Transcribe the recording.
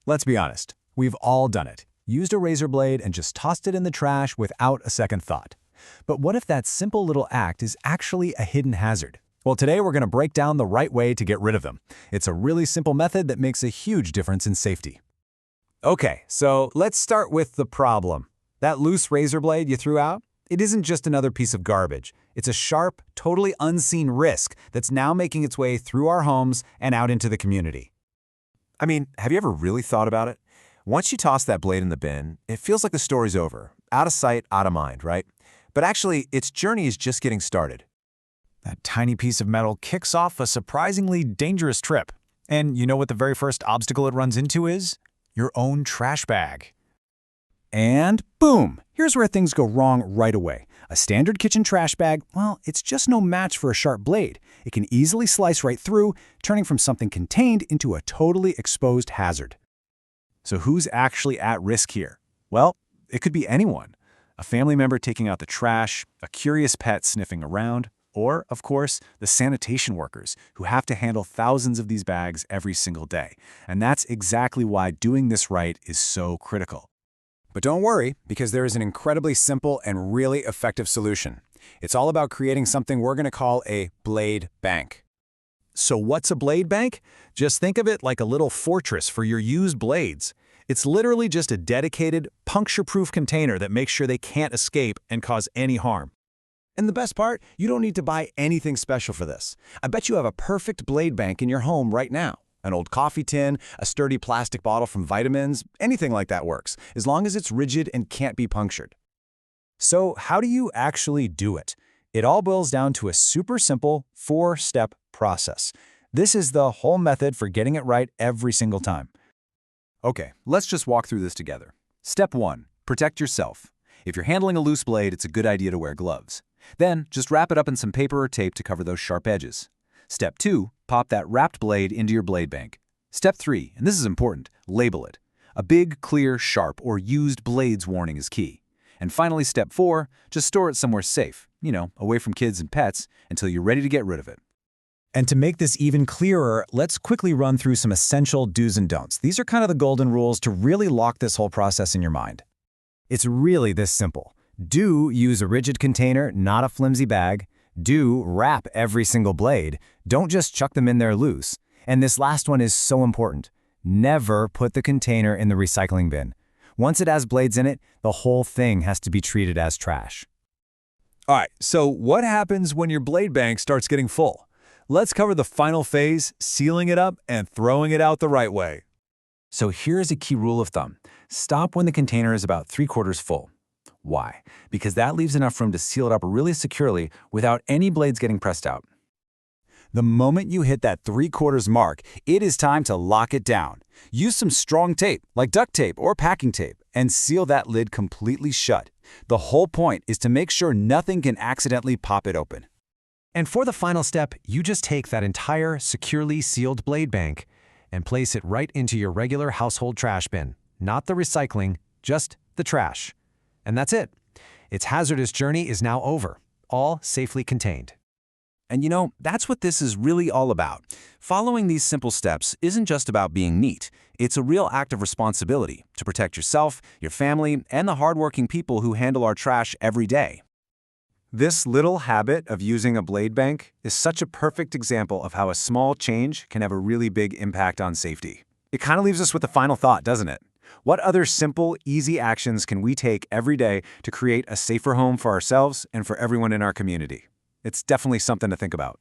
Let's be honest, we've all done it. Used a razor blade and just tossed it in the trash without a second thought. But what if that simple little act is actually a hidden hazard? Well, today we're going to break down the right way to get rid of them. It's a really simple method that makes a huge difference in safety. Okay, so let's start with the problem. That loose razor blade you threw out? It isn't just another piece of garbage. It's a sharp, totally unseen risk that's now making its way through our homes and out into the community. I mean, have you ever really thought about it? Once you toss that blade in the bin, it feels like the story's over. Out of sight, out of mind, right? But actually, its journey is just getting started. That tiny piece of metal kicks off a surprisingly dangerous trip. And you know what the very first obstacle it runs into is? Your own trash bag. And boom! Here's where things go wrong right away. A standard kitchen trash bag, well, it's just no match for a sharp blade. It can easily slice right through, turning from something contained into a totally exposed hazard. So who's actually at risk here? Well, it could be anyone. A family member taking out the trash, a curious pet sniffing around, or, of course, the sanitation workers who have to handle thousands of these bags every single day. And that's exactly why doing this right is so critical. But don't worry, because there is an incredibly simple and really effective solution. It's all about creating something we're going to call a blade bank. So what's a blade bank? Just think of it like a little fortress for your used blades. It's literally just a dedicated, puncture-proof container that makes sure they can't escape and cause any harm. And the best part, you don't need to buy anything special for this. I bet you have a perfect blade bank in your home right now. An old coffee tin, a sturdy plastic bottle from vitamins, anything like that works, as long as it's rigid and can't be punctured. So how do you actually do it? It all boils down to a super simple 4-step process. This is the whole method for getting it right every single time. Okay, let's just walk through this together. Step 1, protect yourself. If you're handling a loose blade, it's a good idea to wear gloves. Then, just wrap it up in some paper or tape to cover those sharp edges. Step 2, pop that wrapped blade into your blade bank. Step 3, and this is important, label it. A big, clear, sharp, or used blades warning is key. And finally, step 4, just store it somewhere safe, away from kids and pets, until you're ready to get rid of it. And to make this even clearer, let's quickly run through some essential do's and don'ts. These are kind of the golden rules to really lock this whole process in your mind. It's really this simple. Do use a rigid container, not a flimsy bag. Do wrap every single blade. Don't just chuck them in there loose. And this last one is so important. Never put the container in the recycling bin. Once it has blades in it, the whole thing has to be treated as trash. All right, so what happens when your blade bank starts getting full? Let's cover the final phase, sealing it up and throwing it out the right way. So here's a key rule of thumb. Stop when the container is about 3/4 full. Why? Because that leaves enough room to seal it up really securely without any blades getting pressed out. The moment you hit that 3/4 mark, it is time to lock it down. Use some strong tape, like duct tape or packing tape, and seal that lid completely shut. The whole point is to make sure nothing can accidentally pop it open. And for the final step, you just take that entire securely sealed blade bank and place it right into your regular household trash bin. Not the recycling, just the trash. And that's it. Its hazardous journey is now over, all safely contained. And that's what this is really all about. Following these simple steps isn't just about being neat. It's a real act of responsibility to protect yourself, your family, and the hardworking people who handle our trash every day. This little habit of using a blade bank is such a perfect example of how a small change can have a really big impact on safety. It kind of leaves us with a final thought, doesn't it? What other simple, easy actions can we take every day to create a safer home for ourselves and for everyone in our community? It's definitely something to think about.